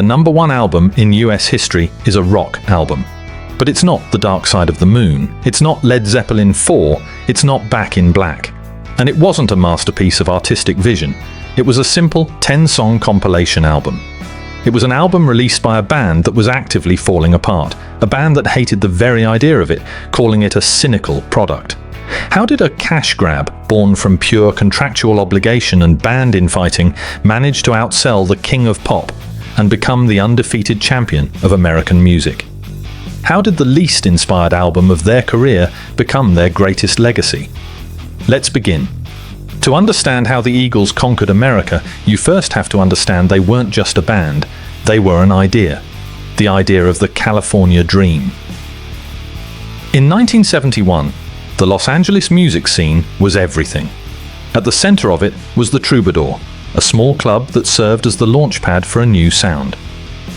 The #1 album in US history is a rock album. But it's not The Dark Side of the Moon, it's not Led Zeppelin 4, it's not Back in Black. And it wasn't a masterpiece of artistic vision. It was a simple 10-song compilation album. It was an album released by a band that was actively falling apart, a band that hated the very idea of it, calling it a cynical product. How did a cash grab, born from pure contractual obligation and band infighting, manage to outsell the king of pop and become the undefeated champion of American music? How did the least inspired album of their career become their greatest legacy? Let's begin. To understand how the Eagles conquered America, you first have to understand they weren't just a band, they were an idea. The idea of the California dream. In 1971, the Los Angeles music scene was everything. At the center of it was the Troubadour, a small club that served as the launchpad for a new sound.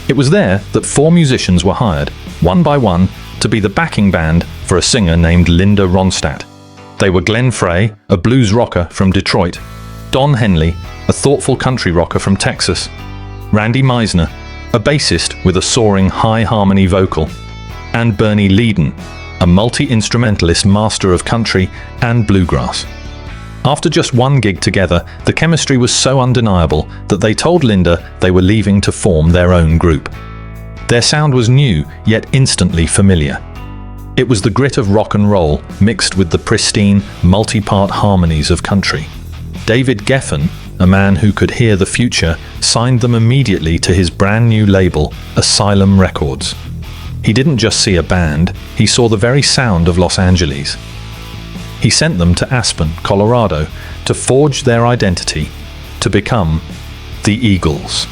It was there that 4 musicians were hired, one by one, to be the backing band for a singer named Linda Ronstadt. They were Glenn Frey, a blues rocker from Detroit, Don Henley, a thoughtful country rocker from Texas, Randy Meisner, a bassist with a soaring high harmony vocal, and Bernie Leadon, a multi-instrumentalist master of country and bluegrass. After just one gig together, the chemistry was so undeniable that they told Linda they were leaving to form their own group. Their sound was new, yet instantly familiar. It was the grit of rock and roll mixed with the pristine, multi-part harmonies of country. David Geffen, a man who could hear the future, signed them immediately to his brand new label, Asylum Records. He didn't just see a band, he saw the very sound of Los Angeles. He sent them to Aspen, Colorado, to forge their identity, to become the Eagles.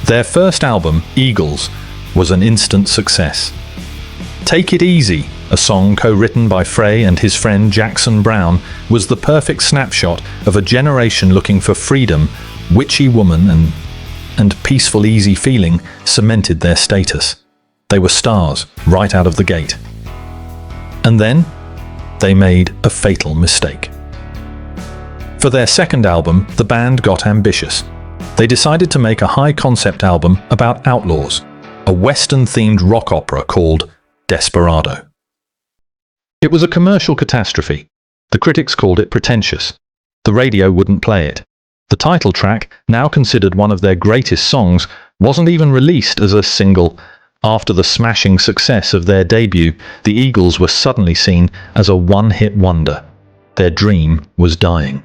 Their first album, Eagles, was an instant success. Take It Easy, a song co-written by Frey and his friend Jackson Browne, was the perfect snapshot of a generation looking for freedom. Witchy Woman and Peaceful Easy Feeling cemented their status. They were stars right out of the gate. And then, they made a fatal mistake. For their second album, the band got ambitious. They decided to make a high-concept album about outlaws, a Western-themed rock opera called Desperado. It was a commercial catastrophe. The critics called it pretentious. The radio wouldn't play it. The title track, now considered one of their greatest songs, wasn't even released as a single. After the smashing success of their debut, the Eagles were suddenly seen as a one-hit wonder. Their dream was dying.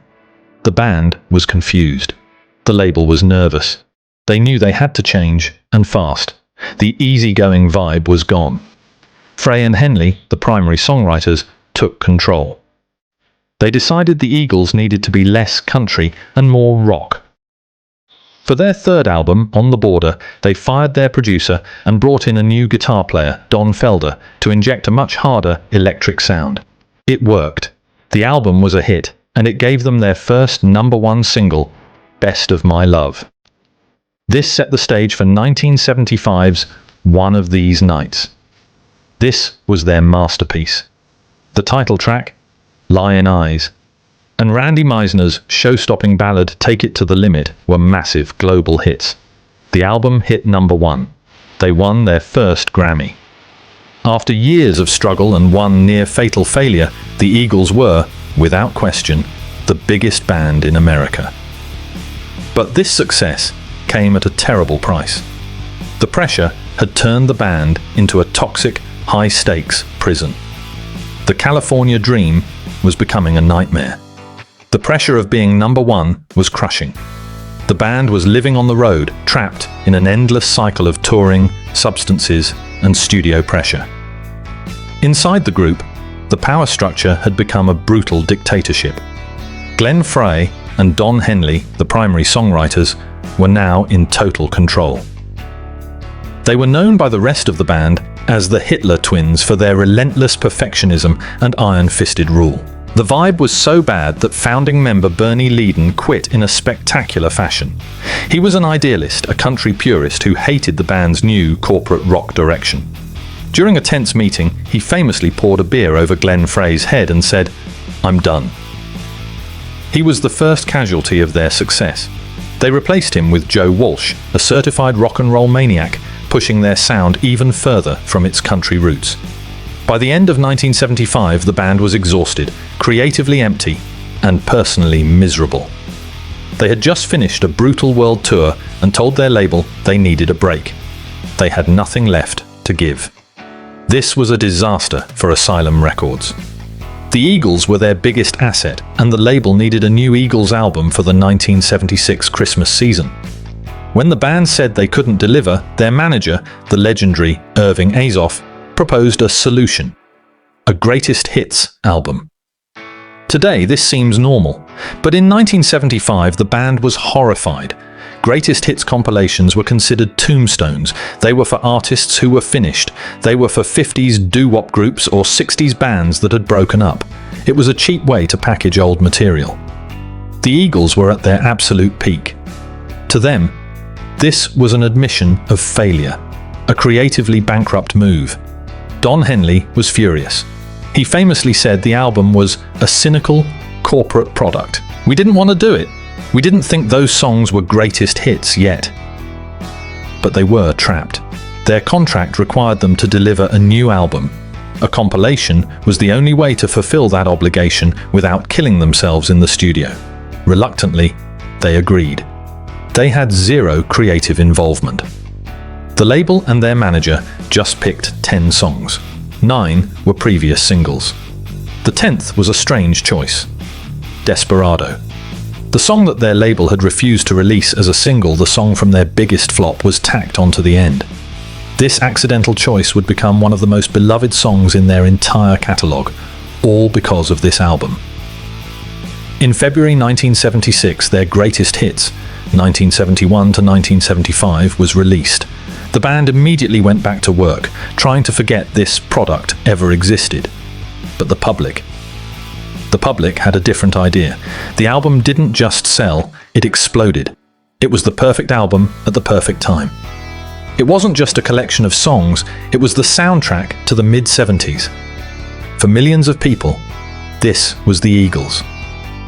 The band was confused. The label was nervous. They knew they had to change, and fast. The easygoing vibe was gone. Frey and Henley, the primary songwriters, took control. They decided the Eagles needed to be less country and more rock. For their third album, On the Border, they fired their producer and brought in a new guitar player, Don Felder, to inject a much harder electric sound. It worked. The album was a hit, and it gave them their first #1 single, Best of My Love. This set the stage for 1975's One of These Nights. This was their masterpiece. The title track, Lion Eyes, and Randy Meisner's show-stopping ballad Take It to the Limit were massive global hits. The album hit #1. They won their first Grammy. After years of struggle and one near-fatal failure, the Eagles were, without question, the biggest band in America. But this success came at a terrible price. The pressure had turned the band into a toxic, high-stakes prison. The California dream was becoming a nightmare. The pressure of being #1 was crushing. The band was living on the road, trapped in an endless cycle of touring, substances, and studio pressure. Inside the group, the power structure had become a brutal dictatorship. Glenn Frey and Don Henley, the primary songwriters, were now in total control. They were known by the rest of the band as the Hitler Twins for their relentless perfectionism and iron-fisted rule. The vibe was so bad that founding member Bernie Leadon quit in a spectacular fashion. He was an idealist, a country purist who hated the band's new corporate rock direction. During a tense meeting, he famously poured a beer over Glenn Frey's head and said, "I'm done." He was the first casualty of their success. They replaced him with Joe Walsh, a certified rock and roll maniac, pushing their sound even further from its country roots. By the end of 1975, the band was exhausted, creatively empty, and personally miserable. They had just finished a brutal world tour and told their label they needed a break. They had nothing left to give. This was a disaster for Asylum Records. The Eagles were their biggest asset, and the label needed a new Eagles album for the 1976 Christmas season. When the band said they couldn't deliver, their manager, the legendary Irving Azoff, proposed a solution: a greatest hits album. Today, this seems normal, but in 1975, the band was horrified. Greatest hits compilations were considered tombstones. They were for artists who were finished. They were for 50s doo-wop groups or 60s bands that had broken up. It was a cheap way to package old material. The Eagles were at their absolute peak. To them, this was an admission of failure, a creatively bankrupt move. Don Henley was furious. He famously said the album was a cynical, corporate product. We didn't want to do it. We didn't think those songs were greatest hits yet. But they were trapped. Their contract required them to deliver a new album. A compilation was the only way to fulfill that obligation without killing themselves in the studio. Reluctantly, they agreed. They had zero creative involvement. The label and their manager just picked 10 songs. 9 were previous singles. The 10th was a strange choice: Desperado. The song that their label had refused to release as a single, the song from their biggest flop, was tacked onto the end. This accidental choice would become one of the most beloved songs in their entire catalogue, all because of this album. In February 1976, their greatest hits, 1971 to 1975, was released. The band immediately went back to work, trying to forget this product ever existed. But the public had a different idea. The album didn't just sell, it exploded. It was the perfect album at the perfect time. It wasn't just a collection of songs, it was the soundtrack to the mid-70s. For millions of people, this was the Eagles.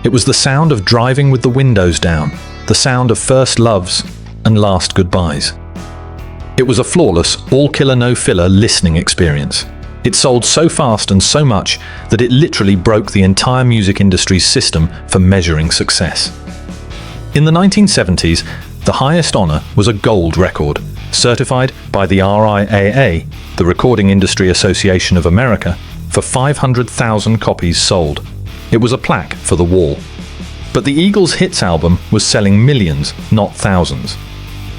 It was the sound of driving with the windows down, the sound of first loves and last goodbyes. It was a flawless, all-killer no-filler listening experience. It sold so fast and so much that it literally broke the entire music industry's system for measuring success. In the 1970s, the highest honor was a gold record, certified by the RIAA, the Recording Industry Association of America, for 500,000 copies sold. It was a plaque for the wall. But the Eagles' hits album was selling millions, not thousands.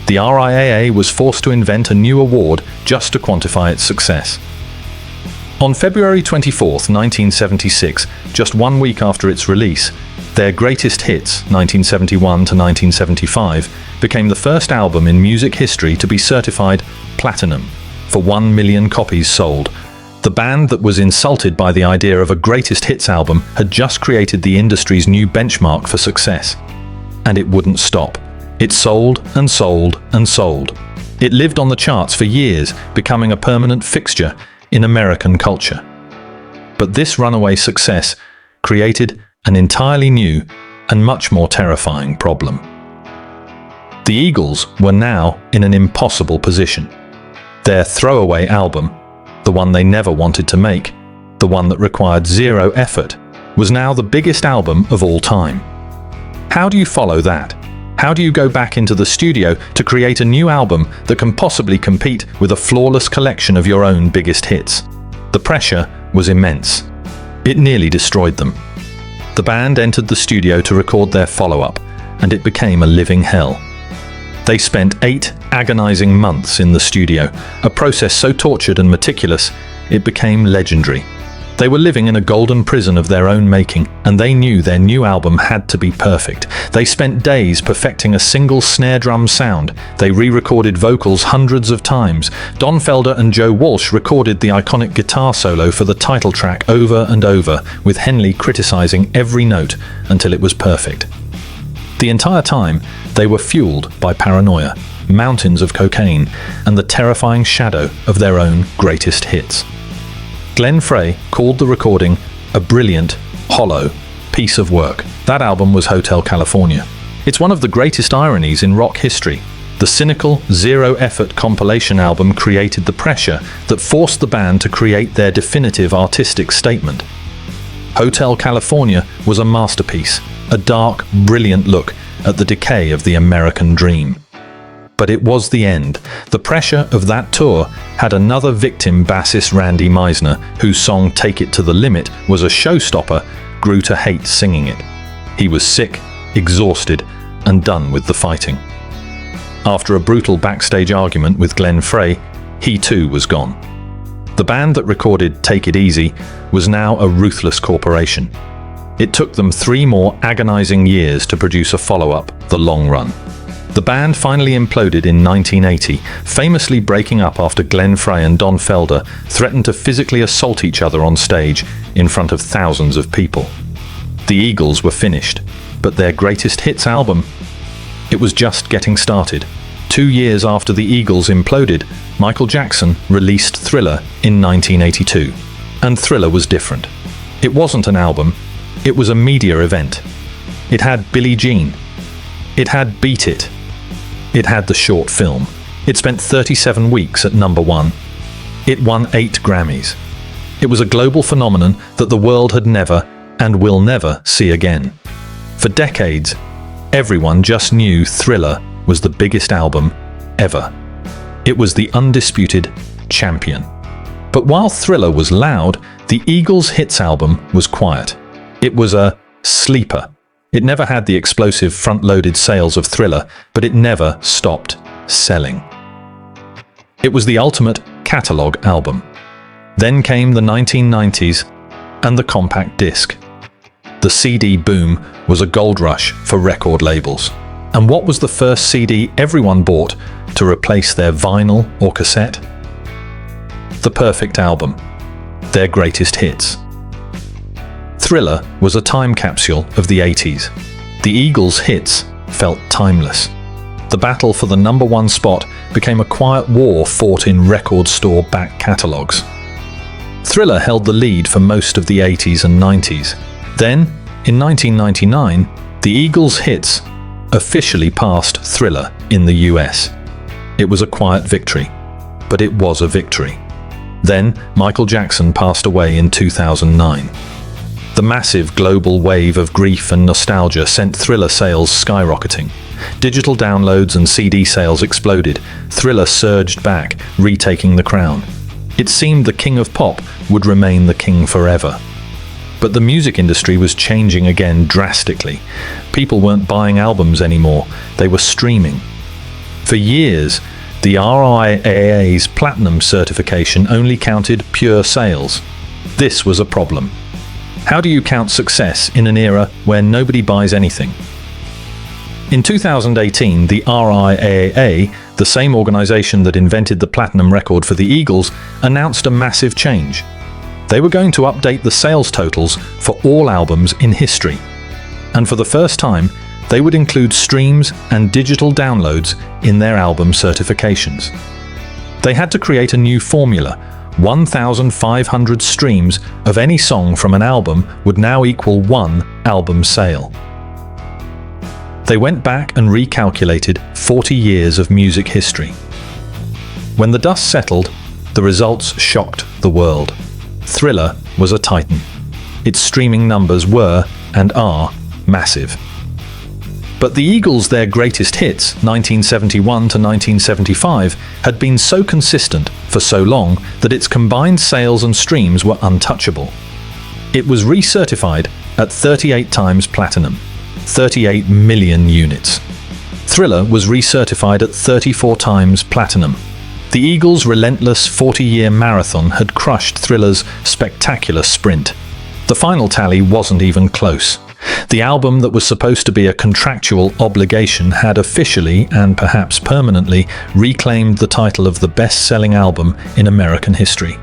The RIAA was forced to invent a new award just to quantify its success. On February 24, 1976, just 1 week after its release, their greatest hits, 1971 to 1975, became the first album in music history to be certified platinum for 1 million copies sold. The band that was insulted by the idea of a greatest hits album had just created the industry's new benchmark for success. And it wouldn't stop. It sold and sold and sold. It lived on the charts for years, becoming a permanent fixture in American culture. But this runaway success created an entirely new and much more terrifying problem. The Eagles were now in an impossible position. Their throwaway album, the one they never wanted to make, the one that required zero effort, was now the biggest album of all time. How do you follow that? How do you go back into the studio to create a new album that can possibly compete with a flawless collection of your own biggest hits? The pressure was immense. It nearly destroyed them. The band entered the studio to record their follow-up, and it became a living hell. They spent 8 agonizing months in the studio, a process so tortured and meticulous, it became legendary. They were living in a golden prison of their own making, and they knew their new album had to be perfect. They spent days perfecting a single snare drum sound. They re-recorded vocals hundreds of times. Don Felder and Joe Walsh recorded the iconic guitar solo for the title track over and over, with Henley criticizing every note until it was perfect. The entire time, they were fueled by paranoia, mountains of cocaine, and the terrifying shadow of their own greatest hits. Glenn Frey called the recording a brilliant, hollow piece of work. That album was Hotel California. It's one of the greatest ironies in rock history. The cynical, zero-effort compilation album created the pressure that forced the band to create their definitive artistic statement. Hotel California was a masterpiece, a dark, brilliant look at the decay of the American dream. But it was the end. The pressure of that tour had another victim, bassist Randy Meisner, whose song Take It to the Limit was a showstopper, grew to hate singing it. He was sick, exhausted, and done with the fighting. After a brutal backstage argument with Glenn Frey, he too was gone. The band that recorded Take It Easy was now a ruthless corporation. It took them 3 more agonizing years to produce a follow-up, The Long Run. The band finally imploded in 1980, famously breaking up after Glenn Frey and Don Felder threatened to physically assault each other on stage in front of thousands of people. The Eagles were finished, but their greatest hits album, it was just getting started. 2 years after the Eagles imploded, Michael Jackson released Thriller in 1982. And Thriller was different. It wasn't an album, it was a media event. It had Billie Jean. It had Beat It. It had the short film. It spent 37 weeks at #1. It won 8 Grammys. It was a global phenomenon that the world had never and will never see again. For decades, everyone just knew Thriller was the biggest album ever. It was the undisputed champion. But while Thriller was loud, the Eagles' hits album was quiet. It was a sleeper. It never had the explosive front-loaded sales of Thriller, but it never stopped selling. It was the ultimate catalog album. Then came the 1990s and the compact disc. The CD boom was a gold rush for record labels. And what was the first CD everyone bought to replace their vinyl or cassette? The perfect album. Their greatest hits. Thriller was a time capsule of the 80s. The Eagles' hits felt timeless. The battle for the #1 spot became a quiet war fought in record store back catalogs. Thriller held the lead for most of the 80s and 90s. Then, in 1999, the Eagles' hits officially passed Thriller in the US. It was a quiet victory, but it was a victory. Then, Michael Jackson passed away in 2009. The massive global wave of grief and nostalgia sent Thriller sales skyrocketing. Digital downloads and CD sales exploded. Thriller surged back, retaking the crown. It seemed the king of pop would remain the king forever. But the music industry was changing again drastically. People weren't buying albums anymore, they were streaming. For years, the RIAA's platinum certification only counted pure sales. This was a problem. How do you count success in an era where nobody buys anything? In 2018, the RIAA, the same organization that invented the platinum record for the Eagles, announced a massive change. They were going to update the sales totals for all albums in history. And for the first time, they would include streams and digital downloads in their album certifications. They had to create a new formula. 1,500 streams of any song from an album would now equal 1 album sale. They went back and recalculated 40 years of music history. When the dust settled, the results shocked the world. Thriller was a titan. Its streaming numbers were, and are, massive. But the Eagles, their greatest hits, 1971 to 1975, had been so consistent for so long that its combined sales and streams were untouchable. It was recertified at 38 times platinum, 38 million units. Thriller was recertified at 34 times platinum. The Eagles' relentless 40-year marathon had crushed Thriller's spectacular sprint. The final tally wasn't even close. The album that was supposed to be a contractual obligation had officially, and perhaps permanently, reclaimed the title of the best-selling album in American history.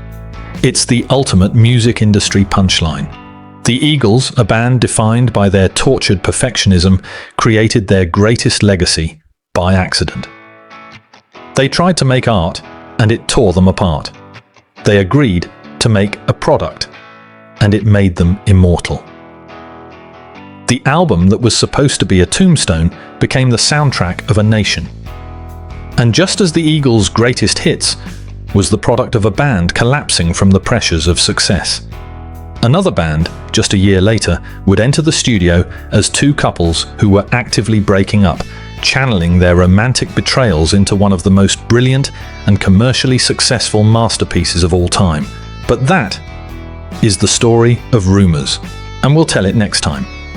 It's the ultimate music industry punchline. The Eagles, a band defined by their tortured perfectionism, created their greatest legacy by accident. They tried to make art, and it tore them apart. They agreed to make a product, and it made them immortal. The album that was supposed to be a tombstone became the soundtrack of a nation. And just as the Eagles' greatest hits was the product of a band collapsing from the pressures of success, another band, just a year later, would enter the studio as two couples who were actively breaking up, channeling their romantic betrayals into one of the most brilliant and commercially successful masterpieces of all time. But that is the story of Rumors, and we'll tell it next time.